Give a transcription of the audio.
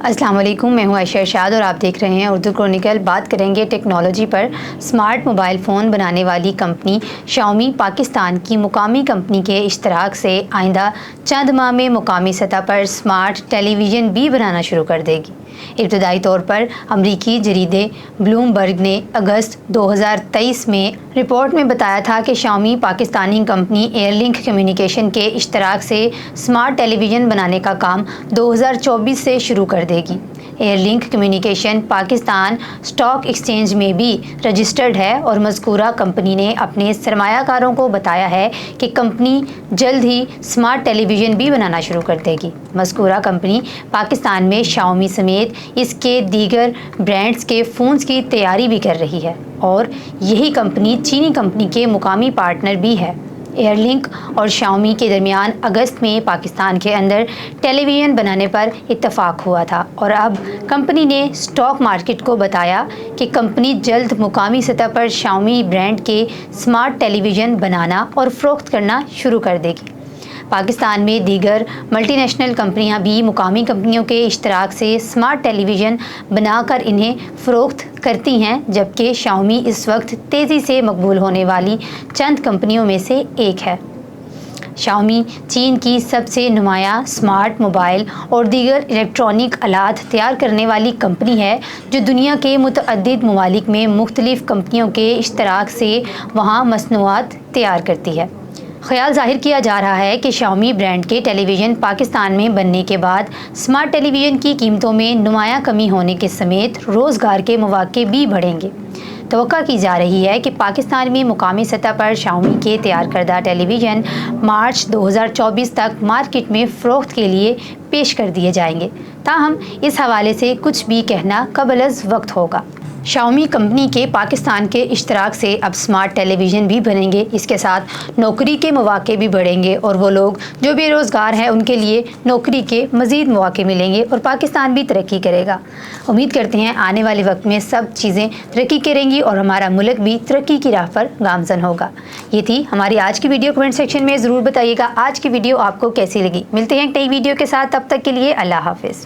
السلام علیکم، میں ہوں عائشہ ارشاد اور آپ دیکھ رہے ہیں اردو کرونیکل۔ بات کریں گے ٹیکنالوجی پر۔ سمارٹ موبائل فون بنانے والی کمپنی شاؤمی پاکستان کی مقامی کمپنی کے اشتراک سے آئندہ چند ماہ میں مقامی سطح پر سمارٹ ٹیلی ویژن بھی بنانا شروع کر دے گی۔ ابتدائی طور پر امریکی جریدے بلومبرگ نے اگست 2023 میں رپورٹ میں بتایا تھا کہ شاؤمی پاکستانی کمپنی ایئر لنک کمیونیکیشن کے اشتراک سے سمارٹ ٹیلی ویژن بنانے کا کام 2024 سے شروع کر دے گی۔ ایئر لنک کمیونیکیشن پاکستان اسٹاک ایکسچینج میں بھی رجسٹرڈ ہے اور مذکورہ کمپنی نے اپنے سرمایہ کاروں کو بتایا ہے کہ کمپنی جلد ہی سمارٹ ٹیلی ویژن بھی بنانا شروع کر دے گی۔ مذکورہ کمپنی پاکستان میں شاؤمی سمیت اس کے دیگر برانڈز کے فونز کی تیاری بھی کر رہی ہے اور یہی کمپنی چینی کمپنی کے مقامی پارٹنر بھی ہے۔ ایئر لنک اور شاؤمی کے درمیان اگست میں پاکستان کے اندر ٹیلی ویژن بنانے پر اتفاق ہوا تھا اور اب کمپنی نے اسٹاک مارکیٹ کو بتایا کہ کمپنی جلد مقامی سطح پر شاؤمی برانڈ کے سمارٹ ٹیلی ویژن بنانا اور فروخت کرنا شروع کر دے گی۔ پاکستان میں دیگر ملٹی نیشنل کمپنیاں بھی مقامی کمپنیوں کے اشتراک سے سمارٹ ٹیلی ویژن بنا کر انہیں فروخت کرتی ہیں، جبکہ شاؤمی اس وقت تیزی سے مقبول ہونے والی چند کمپنیوں میں سے ایک ہے۔ شاؤمی چین کی سب سے نمایاں سمارٹ موبائل اور دیگر الیکٹرانک آلات تیار کرنے والی کمپنی ہے، جو دنیا کے متعدد ممالک میں مختلف کمپنیوں کے اشتراک سے وہاں مصنوعات تیار کرتی ہے۔ خیال ظاہر کیا جا رہا ہے کہ شاؤمی برانڈ کے ٹیلی ویژن پاکستان میں بننے کے بعد سمارٹ ٹیلی ویژن کی قیمتوں میں نمایاں کمی ہونے کے سمیت روزگار کے مواقع بھی بڑھیں گے۔ توقع کی جا رہی ہے کہ پاکستان میں مقامی سطح پر شاؤمی کے تیار کردہ ٹیلی ویژن مارچ 2024 تک مارکیٹ میں فروخت کے لیے پیش کر دیے جائیں گے۔ تاہم اس حوالے سے کچھ بھی کہنا قبل از وقت ہوگا۔ شاؤمی کمپنی کے پاکستان کے اشتراک سے اب سمارٹ ٹیلی ویژن بھی بنیں گے۔ اس کے ساتھ نوکری کے مواقع بھی بڑھیں گے اور وہ لوگ جو بے روزگار ہیں ان کے لیے نوکری کے مزید مواقع ملیں گے اور پاکستان بھی ترقی کرے گا۔ امید کرتے ہیں آنے والے وقت میں سب چیزیں ترقی کریں گی اور ہمارا ملک بھی ترقی کی راہ پر گامزن ہوگا۔ یہ تھی ہماری آج کی ویڈیو۔ کمنٹ سیکشن میں ضرور بتائیے گا آج کی ویڈیو آپ کو کیسی لگی۔ ملتے ہیں ایک نئی ویڈیو کے ساتھ، تب تک کے لیے اللہ حافظ۔